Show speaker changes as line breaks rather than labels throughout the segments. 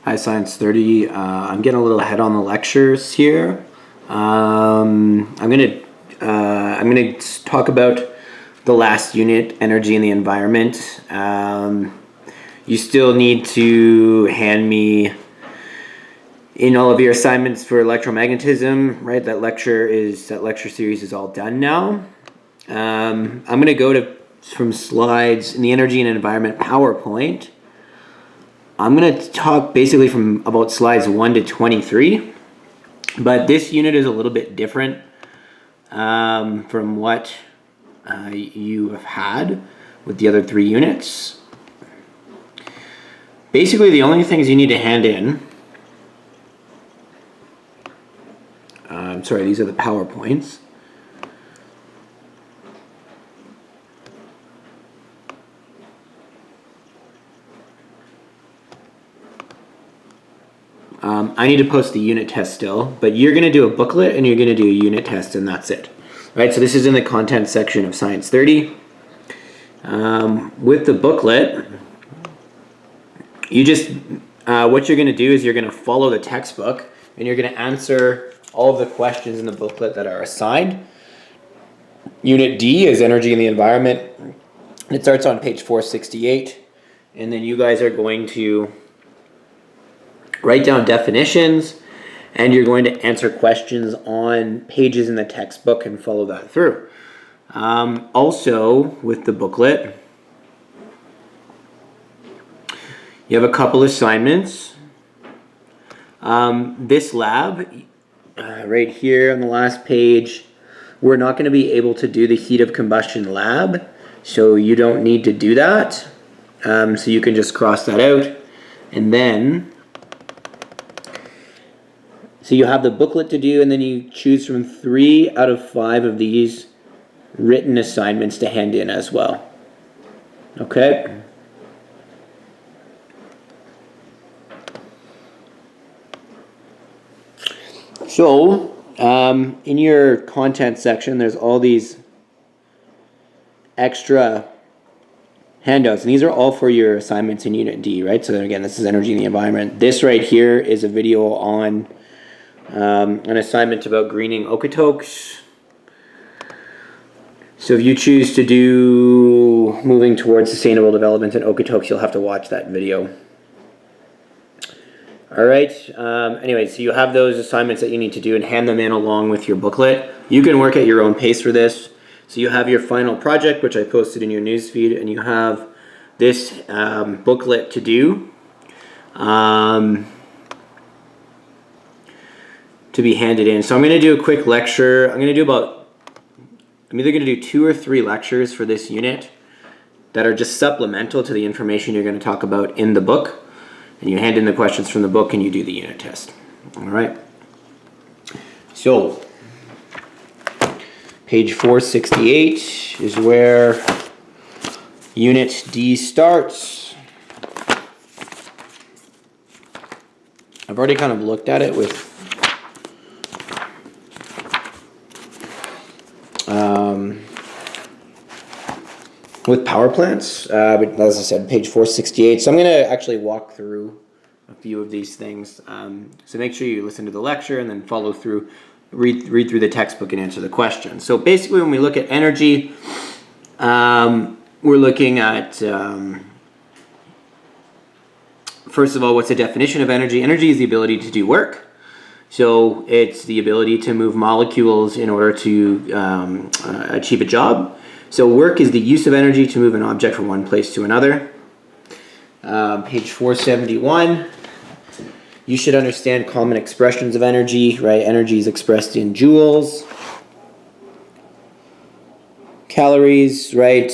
Hi, Science 30. I'm getting a little ahead on the lectures here. I'm gonna talk about the last unit, energy and the environment. You still need to hand me in all of your assignments for electromagnetism, right? That lecture series is all done now. I'm gonna go from slides in the energy and environment PowerPoint. I'm going to talk basically from about slides 1 to 23, but this unit is a little bit different from what you have had with the other 3 units. Basically, the only things you need to hand in, these are the PowerPoints. I need to post the unit test still, but you're going to do a booklet and you're going to do a unit test, and that's it. Right, so this is in the content section of Science 30. With the booklet, you just, what you're going to do is you're going to follow the textbook and you're going to answer all of the questions in the booklet that are assigned. Unit D is energy and the environment. It starts on page 468, and then you guys are going to write down definitions, and you're going to answer questions on pages in the textbook and follow that through. Also, with the booklet, you have a couple assignments. This lab, right here on the last page, we're not going to be able to do the heat of combustion lab, so you don't need to do that. So you can just cross that out, and then so you have the booklet to do, and then you choose from 3 out of 5 of these written assignments to hand in as well. Okay? So, in your content section, there's all these extra handouts, and these are all for your assignments in Unit D, right? So again, this is energy and the environment. This right here is a video on an assignment about greening Okotoks. So if you choose to do moving towards sustainable development in Okotoks, you'll have to watch that video. All right. Anyway, so you have those assignments that you need to do and hand them in along with your booklet. You can work at your own pace for this. So you have your final project, which I posted in your newsfeed, and you have this booklet to do. To be handed in. So I'm going to do a quick lecture. I'm either going to do 2 or 3 lectures for this unit that are just supplemental to the information you're going to talk about in the book. And you hand in the questions from the book and you do the unit test. All right. So page 468 is where Unit D starts. I've already kind of looked at it with power plants, but as I said, page 468. So I'm going to actually walk through a few of these things. So make sure you listen to the lecture and then follow through, read through the textbook and answer the questions. So basically, when we look at energy, we're looking at, first of all, what's the definition of energy? Energy is the ability to do work. So it's the ability to move molecules in order to achieve a job. So work is the use of energy to move an object from one place to another. Page 471. You should understand common expressions of energy, right? Energy is expressed in joules, calories, right?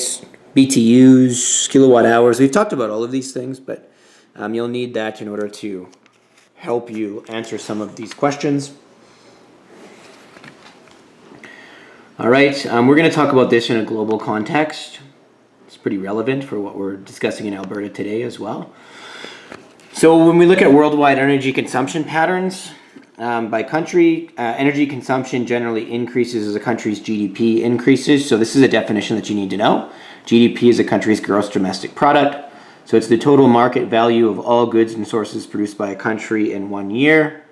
BTUs, kilowatt hours. We've talked about all of these things, but you'll need that in order to help you answer some of these questions. All right, we're going to talk about this in a global context. It's pretty relevant for what we're discussing in Alberta today as well. So when we look at worldwide energy consumption patterns by country, energy consumption generally increases as a country's GDP increases. So this is a definition that you need to know. GDP is a country's gross domestic product. So it's the total market value of all goods and sources produced by a country in 1 year,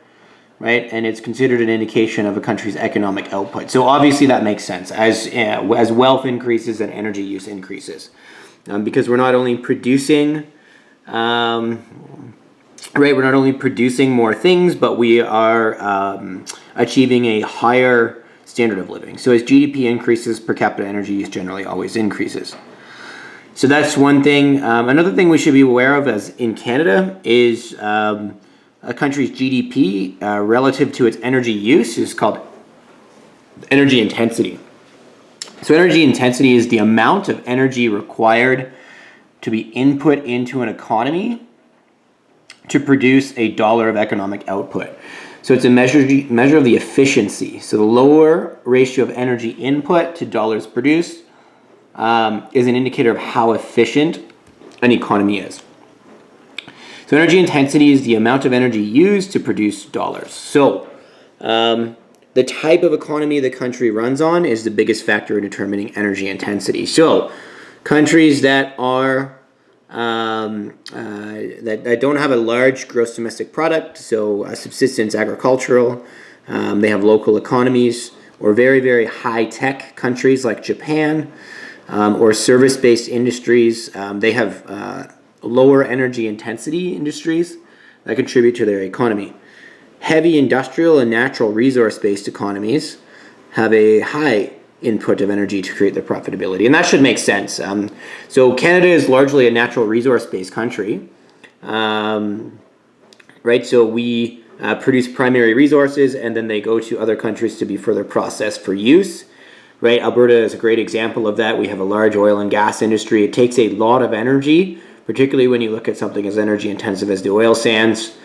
right? And it's considered an indication of a country's economic output. So obviously that makes sense as wealth increases and energy use increases, because we're not only producing, right? We're not only producing more things, but we are achieving a higher standard of living. So as GDP increases, per capita energy use generally always increases. So that's one thing. Another thing we should be aware of as in Canada is a country's GDP relative to its energy use is called energy intensity. So energy intensity is the amount of energy required to be input into an economy to produce a dollar of economic output. So it's a measure of the efficiency. So the lower ratio of energy input to dollars produced is an indicator of how efficient an economy is. So energy intensity is the amount of energy used to produce dollars. So the type of economy the country runs on is the biggest factor in determining energy intensity. So countries that are that don't have a large gross domestic product, so subsistence agricultural, they have local economies, or very, very high-tech countries like Japan, or service-based industries, they have lower energy intensity industries that contribute to their economy. Heavy industrial and natural resource-based economies have a high input of energy to create their profitability, and that should make sense. So Canada is largely a natural resource-based country, right? So we produce primary resources, and then they go to other countries to be further processed for use, right? Alberta is a great example of that. We have a large oil and gas industry. It takes a lot of energy, particularly when you look at something as energy intensive as the oil sands.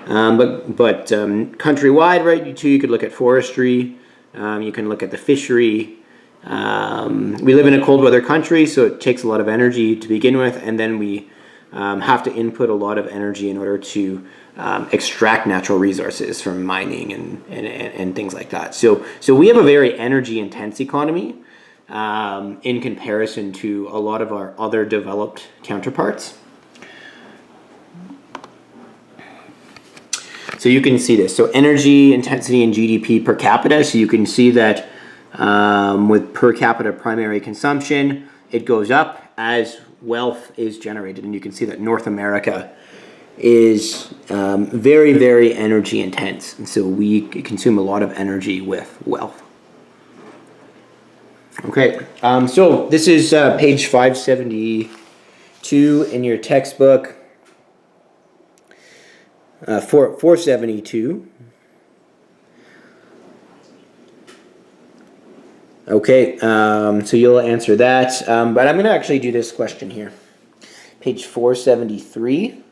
But countrywide, right, you could look at forestry, you can look at the fishery. We live in a cold weather country, so it takes a lot of energy to begin with, and then we have to input a lot of energy in order to extract natural resources from mining and things like that. So we have a very energy intense economy in comparison to a lot of our other developed counterparts. So you can see this. So energy intensity and GDP per capita. So you can see that with per capita primary consumption, it goes up as wealth is generated. And you can see that North America is very, very energy intense. And so we consume a lot of energy with wealth. Okay, so this is page 572 in your textbook. 472. Okay, so you'll answer that, but I'm going to actually do this question here. Page 473.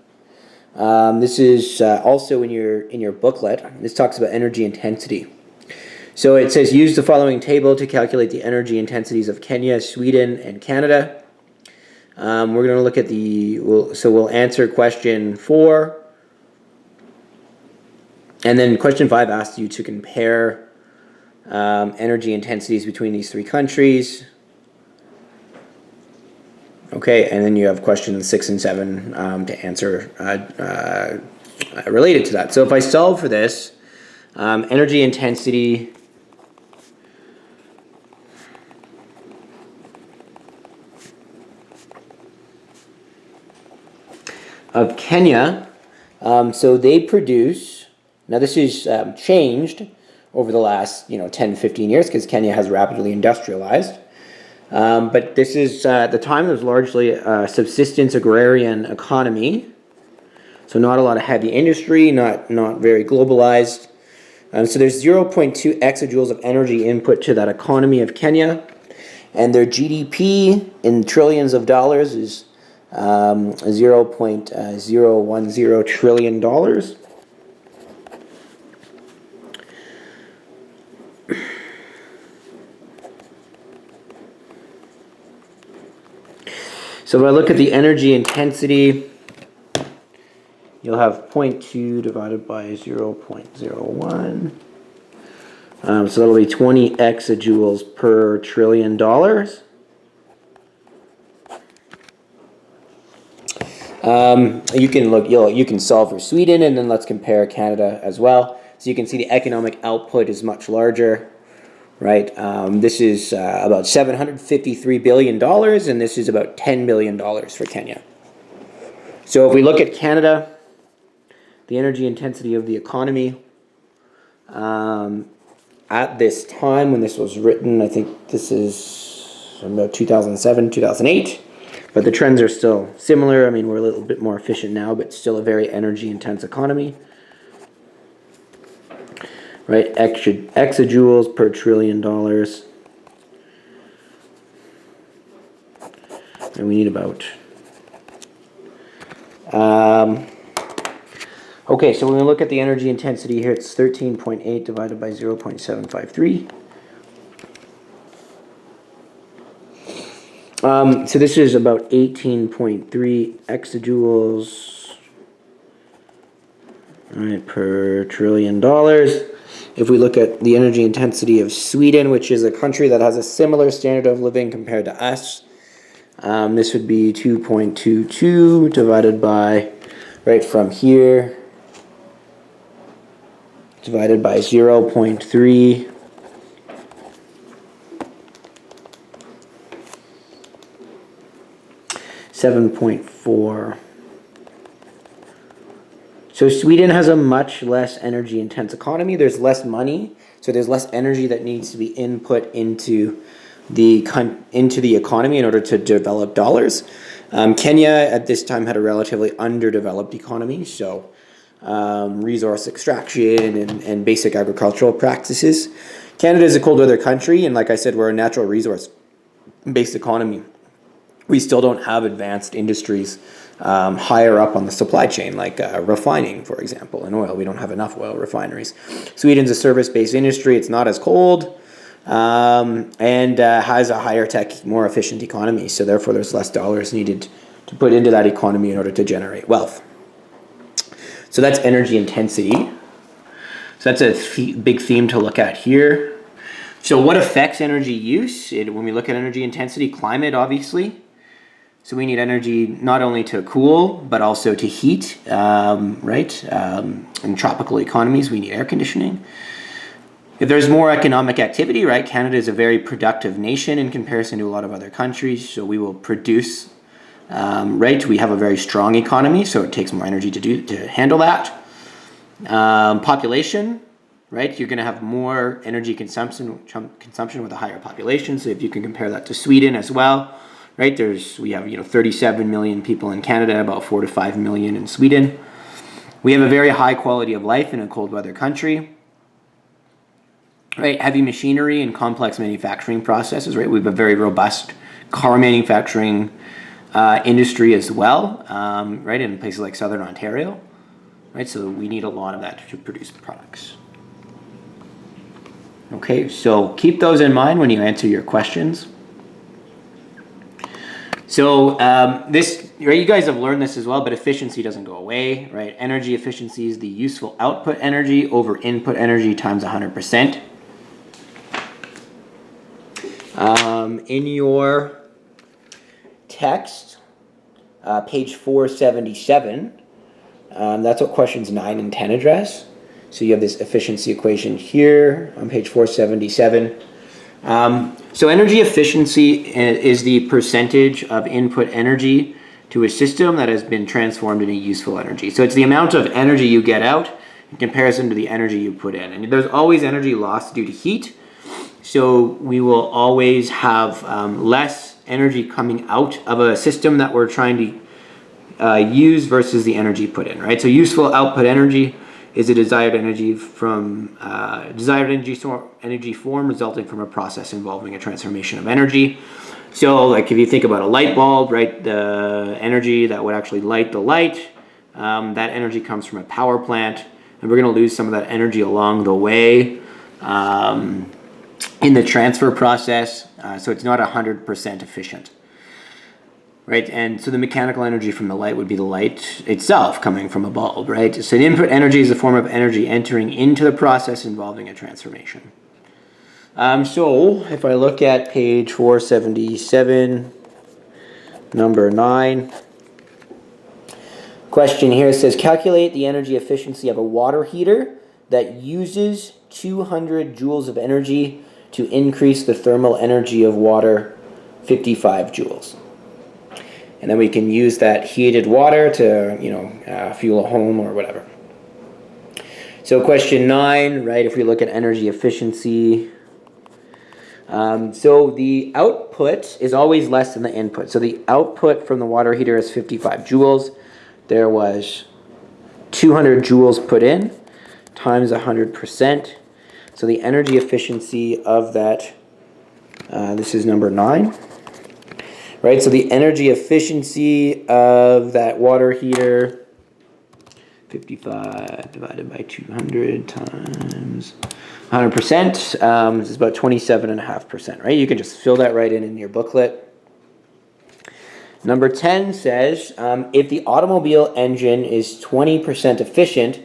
This is also in your booklet. This talks about energy intensity. So it says, use the following table to calculate the energy intensities of Kenya, Sweden, and Canada. We're going to look at we'll answer question 4. And then question 5 asks you to compare energy intensities between these 3 countries. Okay, and then you have questions 6 and 7 to answer related to that. So if I solve for this, energy intensity of Kenya, so they produce. Now this is changed over the last 10, 15 years because Kenya has rapidly industrialized. But this is, at the time, it was largely a subsistence agrarian economy. So not a lot of heavy industry, not very globalized. So there's 0.2 exajoules of energy input to that economy of Kenya. And their GDP in trillions of dollars is $0.010 trillion. So if I look at the energy intensity, you'll have 0.2 divided by 0.01. So that'll be 20 exajoules per $1 trillion. You can look, you can solve for Sweden, and then let's compare Canada as well. So you can see the economic output is much larger, right? This is about $753 billion, and this is about $10 billion for Kenya. So if we look at Canada, the energy intensity of the economy, at this time when this was written, I think this is about 2007, 2008, but the trends are still similar. I mean, we're a little bit more efficient now, but still a very energy intense economy. Right, exajoules per $1 trillion. And we need about... okay, so when we look at the energy intensity here, it's 13.8 divided by 0.753. So this is about 18.3 exajoules, right, per $1 trillion. If we look at the energy intensity of Sweden, which is a country that has a similar standard of living compared to us, this would be 2.22 divided by, right from here, divided by 0.3. 7.4. So Sweden has a much less energy intense economy. There's less money, so there's less energy that needs to be input into the economy in order to develop dollars. Kenya at this time had a relatively underdeveloped economy, so resource extraction and basic agricultural practices. Canada is a cold weather country, and like I said, we're a natural resource based economy. We still don't have advanced industries higher up on the supply chain, like refining, for example, in oil. We don't have enough oil refineries. Sweden's a service-based industry. It's not as cold and has a higher tech, more efficient economy. So therefore, there's less dollars needed to put into that economy in order to generate wealth. So that's energy intensity. So that's a big theme to look at here. So what affects energy use? When we look at energy intensity, climate, obviously. So we need energy not only to cool, but also to heat, right? In tropical economies, we need air conditioning. If there's more economic activity, right? Canada is a very productive nation in comparison to a lot of other countries. So we will produce, right? We have a very strong economy, so it takes more energy to handle that. Population, right? You're going to have more energy consumption with a higher population. So if you can compare that to Sweden as well. Right, we have 37 million people in Canada, about 4 to 5 million in Sweden. We have a very high quality of life in a cold weather country. Right, heavy machinery and complex manufacturing processes. Right, we have a very robust car manufacturing industry as well. Right, in places like Southern Ontario. Right, so we need a lot of that to produce products. Okay, so keep those in mind when you answer your questions. So right, you guys have learned this as well, but efficiency doesn't go away, right? Energy efficiency is the useful output energy over input energy times 100%. In your text, page 477, that's what questions 9 and 10 address. So you have this efficiency equation here on page 477. So energy efficiency is the percentage of input energy to a system that has been transformed into useful energy. So it's the amount of energy you get out in comparison to the energy you put in. And there's always energy lost due to heat. So we will always have less energy coming out of a system that we're trying to use versus the energy put in, right? So useful output energy is a desired energy from energy form resulting from a process involving a transformation of energy. So like if you think about a light bulb, right, the energy that would actually light the light, that energy comes from a power plant, and we're going to lose some of that energy along the way in the transfer process, so it's not 100% efficient. Right, and so the mechanical energy from the light would be the light itself coming from a bulb, right? So the input energy is a form of energy entering into the process involving a transformation. So if I look at page 477, number 9, Question here says, calculate the energy efficiency of a water heater that uses 200 joules of energy to increase the thermal energy of water 55 joules. And then we can use that heated water to, fuel a home or whatever. So question 9, right, if we look at energy efficiency, so the output is always less than the input. So the output from the water heater is 55 joules. There was 200 joules put in times 100%. So the energy efficiency of that, this is number 9. Right, so the energy efficiency of that water heater, 55 divided by 200 times 100%, is about 27.5%, right? You can just fill that right in your booklet. Number 10 says, if the automobile engine is 20% efficient,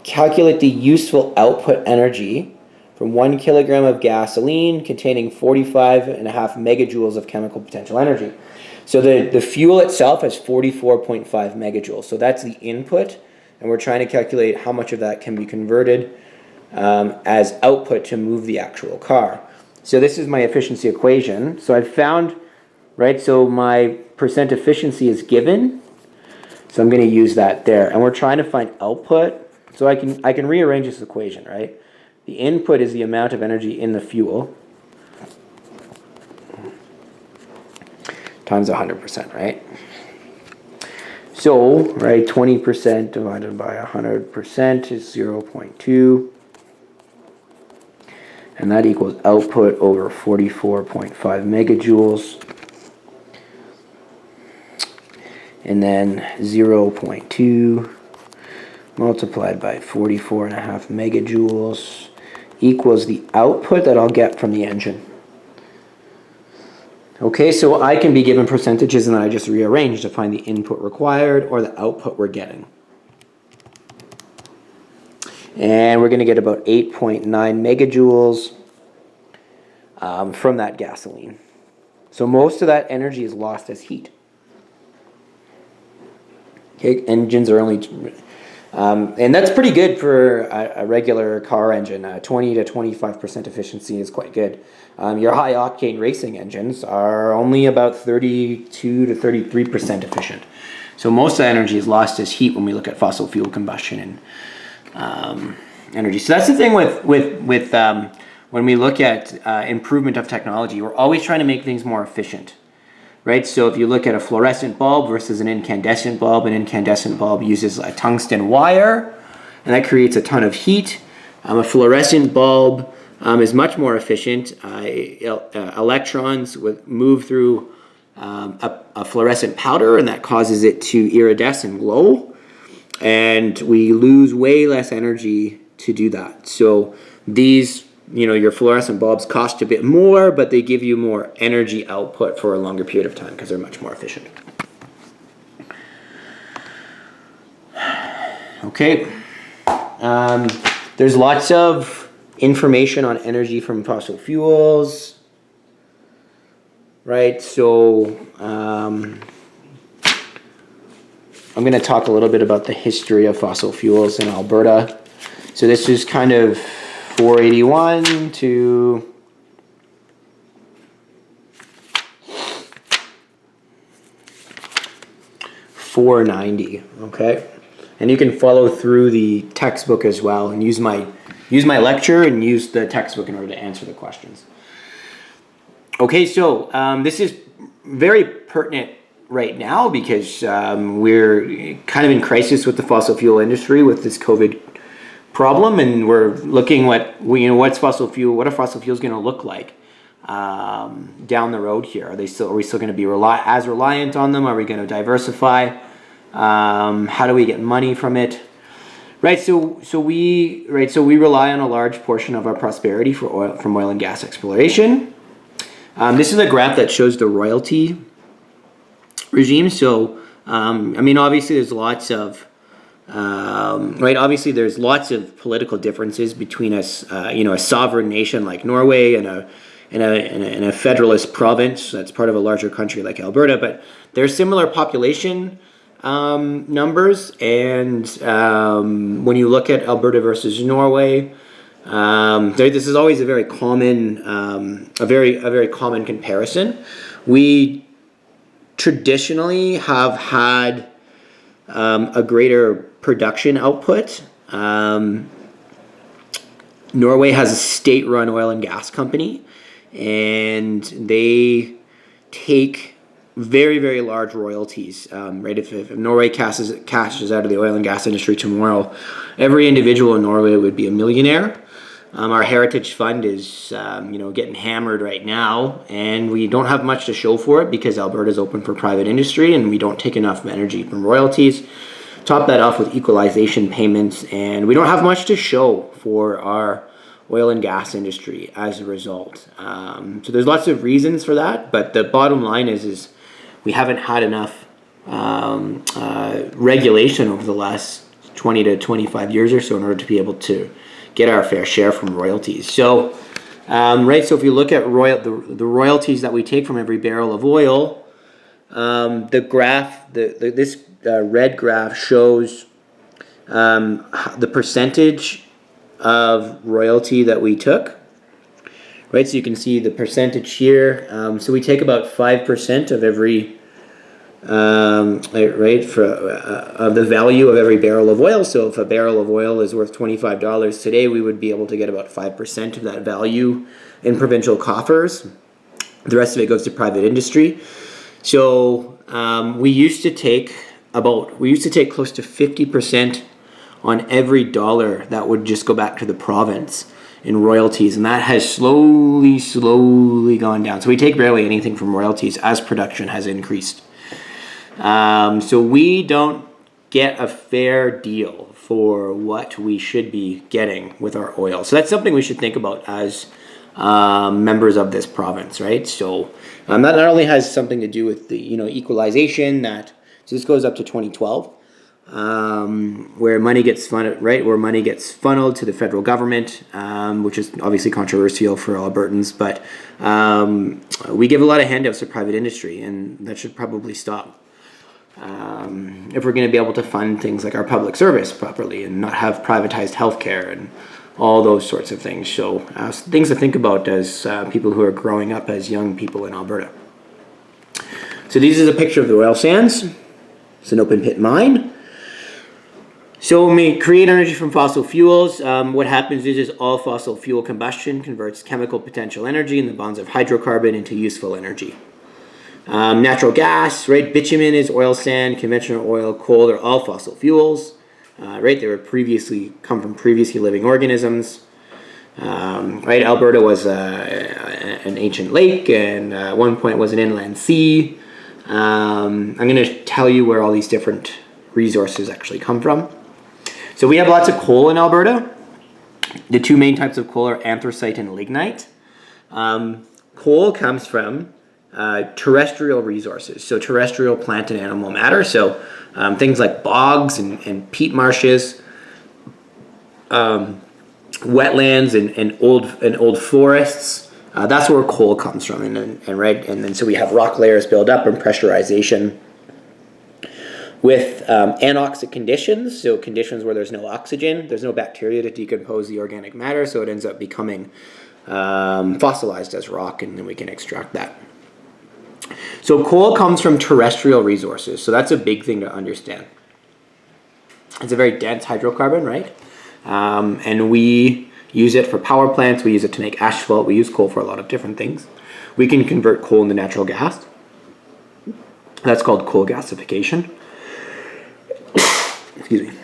calculate the useful output energy from 1 kilogram of gasoline containing 45.5 megajoules of chemical potential energy. So the fuel itself has 44.5 megajoules. So that's the input, and we're trying to calculate how much of that can be converted as output to move the actual car. So this is my efficiency equation. So I've found, right, so my percent efficiency is given. So I'm going to use that there. And we're trying to find output. So I can rearrange this equation, right? The input is the amount of energy in the fuel times 100%, right? So, right, 20% divided by 100% is 0.2. And that equals output over 44.5 megajoules. And then 0.2 multiplied by 44.5 megajoules equals the output that I'll get from the engine. Okay, so I can be given percentages and then I just rearrange to find the input required or the output we're getting. And we're going to get about 8.9 megajoules from that gasoline. So most of that energy is lost as heat. Okay, engines are only... and that's pretty good for a regular car engine. 20 to 25% efficiency is quite good. Your high-octane racing engines are only about 32 to 33% efficient. So most of the energy is lost as heat when we look at fossil fuel combustion and energy. So that's the thing with when we look at improvement of technology. We're always trying to make things more efficient. Right, so if you look at a fluorescent bulb versus an incandescent bulb uses a tungsten wire, and that creates a ton of heat. A fluorescent bulb is much more efficient. Electrons would move through a fluorescent powder, and that causes it to iridesce and glow. And we lose way less energy to do that. So these, your fluorescent bulbs cost a bit more, but they give you more energy output for a longer period of time because they're much more efficient. Okay. There's lots of information on energy from fossil fuels. Right, so I'm going to talk a little bit about the history of fossil fuels in Alberta. So this is kind of 481 to 490, okay? And you can follow through the textbook as well and use my lecture and use the textbook in order to answer the questions. Okay, so this is very pertinent right now because we're kind of in crisis with the fossil fuel industry with this COVID problem, and we're looking what are fossil fuels going to look like down the road here? Are we still going to be as reliant on them? Are we going to diversify? How do we get money from it? Right. So we rely on a large portion of our prosperity from oil and gas exploration. This is a graph that shows the royalty regime. So obviously there's lots of Obviously, there's lots of political differences between us, a sovereign nation like Norway and a federalist province that's part of a larger country like Alberta. But there's similar population numbers, and when you look at Alberta versus Norway, this is always a very common, a very common comparison. We traditionally have had a greater production output. Norway has a state-run oil and gas company, and they take very, very large royalties. Right, if Norway cashes out of the oil and gas industry tomorrow, every individual in Norway would be a millionaire. Our heritage fund is, getting hammered right now, and we don't have much to show for it because Alberta is open for private industry, and we don't take enough energy from royalties. Top that off with equalization payments, and we don't have much to show for our oil and gas industry as a result. So there's lots of reasons for that, but the bottom line is we haven't had enough regulation over the last 20 to 25 years or so in order to be able to get our fair share from royalties. So, so if you look at the royalties that we take from every barrel of oil, the graph, this red graph shows the percentage of royalty that we took. Right, so you can see the percentage here. So we take about 5% of every of the value of every barrel of oil. So if a barrel of oil is worth $25 today, we would be able to get about 5% of that value in provincial coffers. The rest of it goes to private industry. So we used to take close to 50% on every dollar that would just go back to the province in royalties, and that has slowly gone down. So we take barely anything from royalties as production has increased. So we don't get a fair deal for what we should be getting with our oil. So that's something we should think about as members of this province, right? So that not only has something to do with the equalization, so this goes up to 2012, where money gets funneled, right? Where money gets funneled to the federal government, which is obviously controversial for Albertans, but we give a lot of handouts to private industry, and that should probably stop. If we're going to be able to fund things like our public service properly and not have privatized healthcare and all those sorts of things. So things to think about as people who are growing up as young people in Alberta. So this is a picture of the oil sands. It's an open pit mine. So when we create energy from fossil fuels, what happens is all fossil fuel combustion converts chemical potential energy in the bonds of hydrocarbon into useful energy. Natural gas, right? Bitumen is oil sand, conventional oil, coal, they're all fossil fuels, right? They were come from previously living organisms, right? Alberta was an ancient lake, and at one point was an inland sea. I'm going to tell you where all these different resources actually come from. So we have lots of coal in Alberta. The two main types of coal are anthracite and lignite. Coal comes from terrestrial resources, so terrestrial plant and animal matter. So things like bogs and peat marshes, wetlands and old forests. That's where coal comes from, and then so we have rock layers build up and pressurization with anoxic conditions, so conditions where there's no oxygen, there's no bacteria to decompose the organic matter, so it ends up becoming fossilized as rock, and then we can extract that. So coal comes from terrestrial resources, so that's a big thing to understand. It's a very dense hydrocarbon, right? And we use it for power plants, we use it to make asphalt, we use coal for a lot of different things. We can convert coal into natural gas. That's called coal gasification. Excuse me.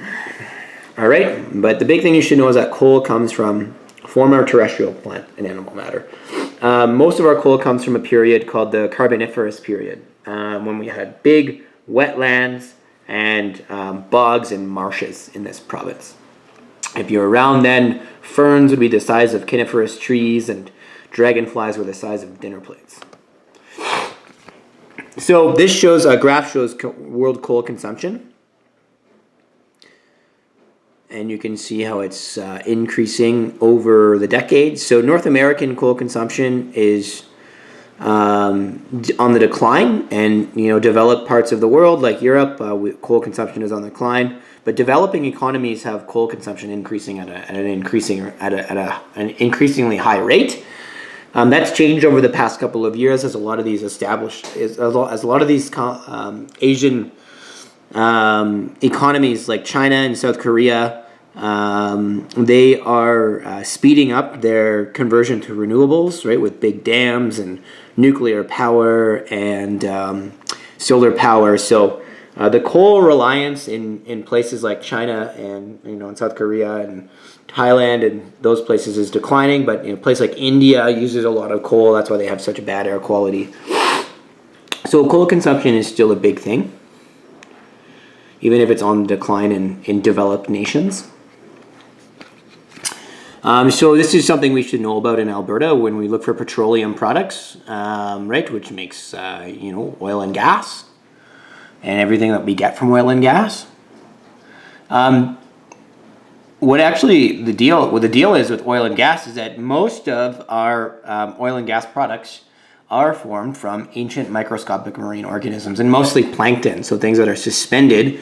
All right, but the big thing you should know is that coal comes from former terrestrial plant and animal matter. Most of our coal comes from a period called the Carboniferous period, when we had big wetlands and bogs and marshes in this province. If you're around then, ferns would be the size of coniferous trees and dragonflies were the size of dinner plates. So this shows, a graph shows world coal consumption. And you can see how it's increasing over the decades. So North American coal consumption is on the decline, and developed parts of the world like Europe, coal consumption is on the decline. But developing economies have coal consumption increasing at an increasingly high rate. That's changed over the past couple of years as a lot of these Asian economies like China and South Korea, they are speeding up their conversion to renewables, right, with big dams and nuclear power and solar power. So the coal reliance in places like China and in South Korea and Thailand and those places is declining, but a place like India uses a lot of coal. That's why they have such bad air quality. So coal consumption is still a big thing, even if it's on decline in developed nations. So this is something we should know about in Alberta when we look for petroleum products, right, which makes oil and gas and everything that we get from oil and gas. The deal is with oil and gas is that most of our oil and gas products are formed from ancient microscopic marine organisms, and mostly plankton, so things that are suspended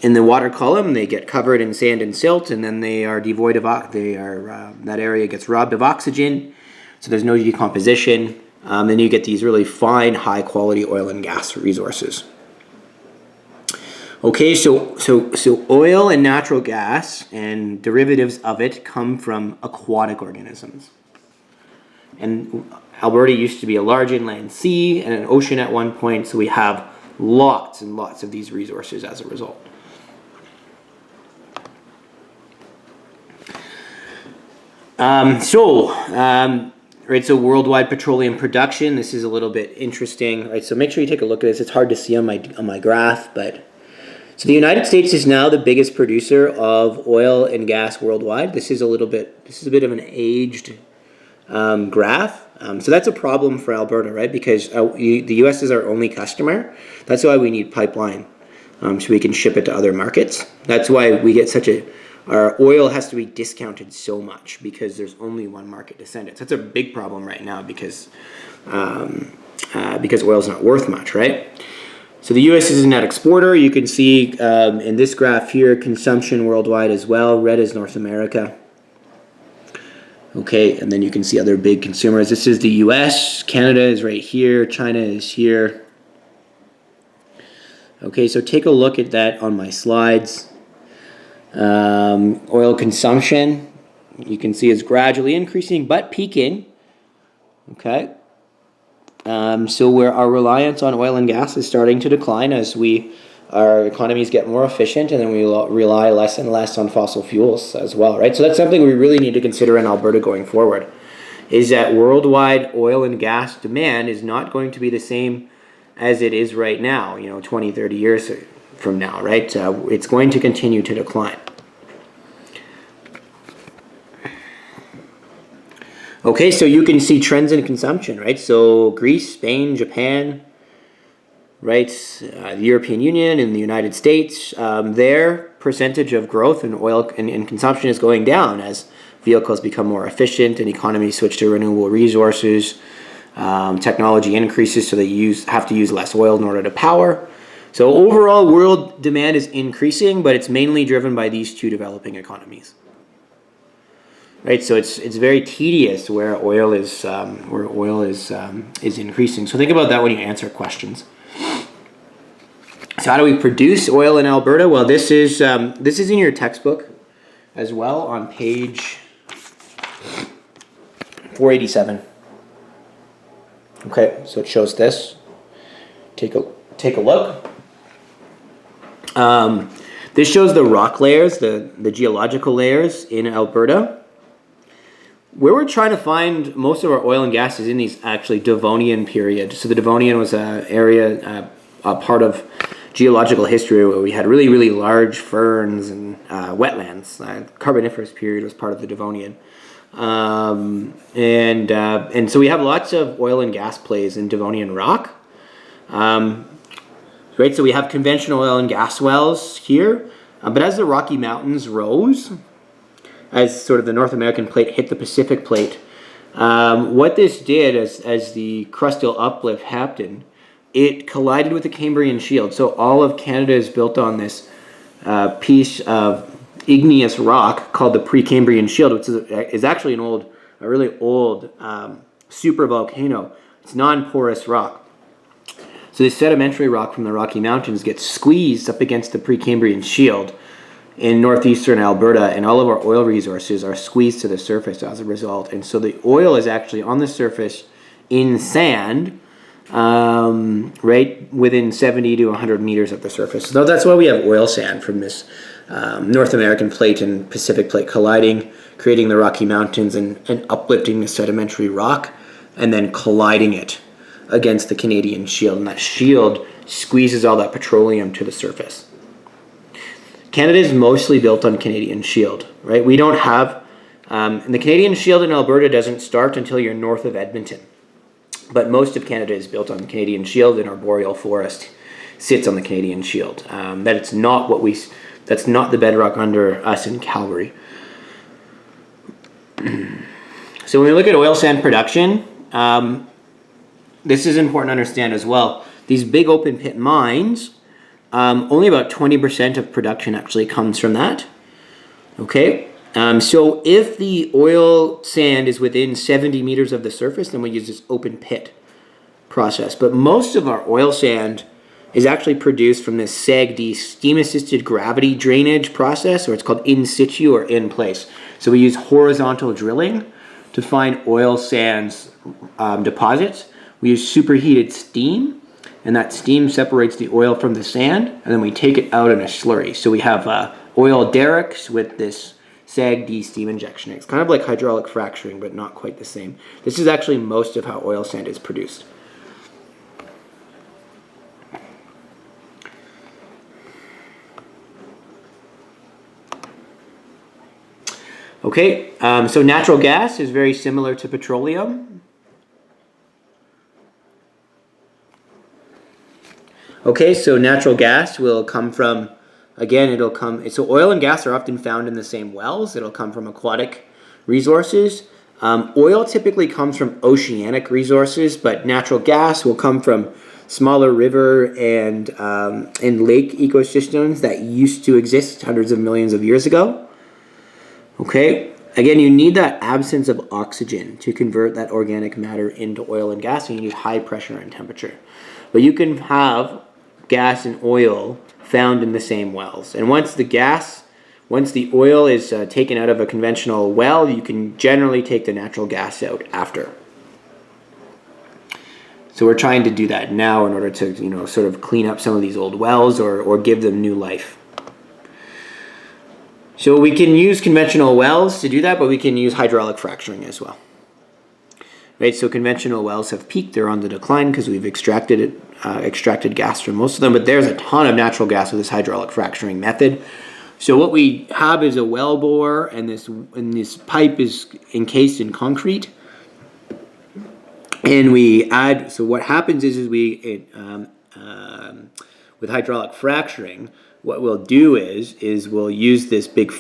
in the water column. They get covered in sand and silt, and then they are devoid of that area gets robbed of oxygen, so there's no decomposition. Then you get these really fine, high quality oil and gas resources. Okay, so oil and natural gas and derivatives of it come from aquatic organisms. And Alberta used to be a large inland sea and an ocean at one point, so we have lots and lots of these resources as a result. So worldwide petroleum production, this is a little bit interesting, right? So make sure you take a look at this. It's hard to see on my graph, but so the United States is now the biggest producer of oil and gas worldwide. This is a bit of an aged graph. So that's a problem for Alberta, right? Because the U.S. is our only customer. That's why we need pipeline, so we can ship it to other markets. That's why we get our oil has to be discounted so much, because there's only one market to send it. So that's a big problem right now because oil is not worth much, right? So the U.S. is a net exporter. You can see in this graph here, consumption worldwide as well. Red is North America. Okay, and then you can see other big consumers. This is the U.S. Canada is right here. China is here. Okay, so take a look at that on my slides. Oil consumption, you can see, is gradually increasing but peaking. Okay. So where our reliance on oil and gas is starting to decline as our economies get more efficient, and then we rely less and less on fossil fuels as well, right? So that's something we really need to consider in Alberta going forward, is that worldwide oil and gas demand is not going to be the same as it is right now, 20, 30 years from now, right? It's going to continue to decline. Okay, so you can see trends in consumption, right? So Greece, Spain, Japan, right? The European Union and the United States, their percentage of growth in oil and consumption is going down as vehicles become more efficient and economies switch to renewable resources. Technology increases, so they have to use less oil in order to power. So overall, world demand is increasing, but it's mainly driven by these two developing economies. Right, so it's very tedious where oil is increasing. So think about that when you answer questions. So how do we produce oil in Alberta? Well, this is in your textbook as well on page 487. Okay, so it shows this. Take a look. This shows the rock layers, the geological layers in Alberta. Where we're trying to find most of our oil and gas is in these actually Devonian period. So the Devonian was an area, a part of geological history where we had really, really large ferns and wetlands. Carboniferous period was part of the Devonian. And so we have lots of oil and gas plays in Devonian rock. Right, so we have conventional oil and gas wells here. But as the Rocky Mountains rose, as sort of the North American plate hit the Pacific plate, What this did as the crustal uplift happened, it collided with the Cambrian shield. So all of Canada is built on this piece of igneous rock called the Precambrian shield, which is actually a really old super volcano. It's non-porous rock. So this sedimentary rock from the Rocky Mountains gets squeezed up against the Precambrian shield in northeastern Alberta, and all of our oil resources are squeezed to the surface as a result. And so the oil is actually on the surface in sand, right within 70 to 100 meters of the surface. So that's why we have oil sand from this North American plate and Pacific plate colliding, creating the Rocky Mountains and uplifting the sedimentary rock, and then colliding it against the Canadian shield, and that shield squeezes all that petroleum to the surface. Canada is mostly built on Canadian shield, right? We don't have, and the Canadian shield in Alberta doesn't start until you're north of Edmonton, but most of Canada is built on the Canadian shield, and our boreal forest sits on the Canadian shield. That's not the bedrock under us in Calgary. So when we look at oil sand production, this is important to understand as well. These big open pit mines, only about 20% of production actually comes from that. Okay, so if the oil sand is within 70 meters of the surface, then we use this open pit process. But most of our oil sand is actually produced from this SAGD, steam-assisted gravity drainage process, or it's called in situ or in place. So we use horizontal drilling to find oil sands deposits. We use superheated steam, and that steam separates the oil from the sand, and then we take it out in a slurry. So we have oil derricks with this SAGD steam injection. It's kind of like hydraulic fracturing, but not quite the same. This is actually most of how oil sand is produced. Okay, so natural gas is very similar to petroleum. Okay, so natural gas will come from, so oil and gas are often found in the same wells. It'll come from aquatic resources. Oil typically comes from oceanic resources, but natural gas will come from smaller river and lake ecosystems that used to exist hundreds of millions of years ago. Okay, again, you need that absence of oxygen to convert that organic matter into oil and gas, and you need high pressure and temperature. But you can have gas and oil found in the same wells. And once the oil is taken out of a conventional well, you can generally take the natural gas out after. So we're trying to do that now in order to, sort of clean up some of these old wells or give them new life. So we can use conventional wells to do that, but we can use hydraulic fracturing as well. Right, so conventional wells have peaked; they're on the decline because we've extracted gas from most of them. But there's a ton of natural gas with this hydraulic fracturing method. So what we have is a well bore, and this pipe is encased in concrete. And we add. So what happens is with hydraulic fracturing, what we'll do is we'll use this big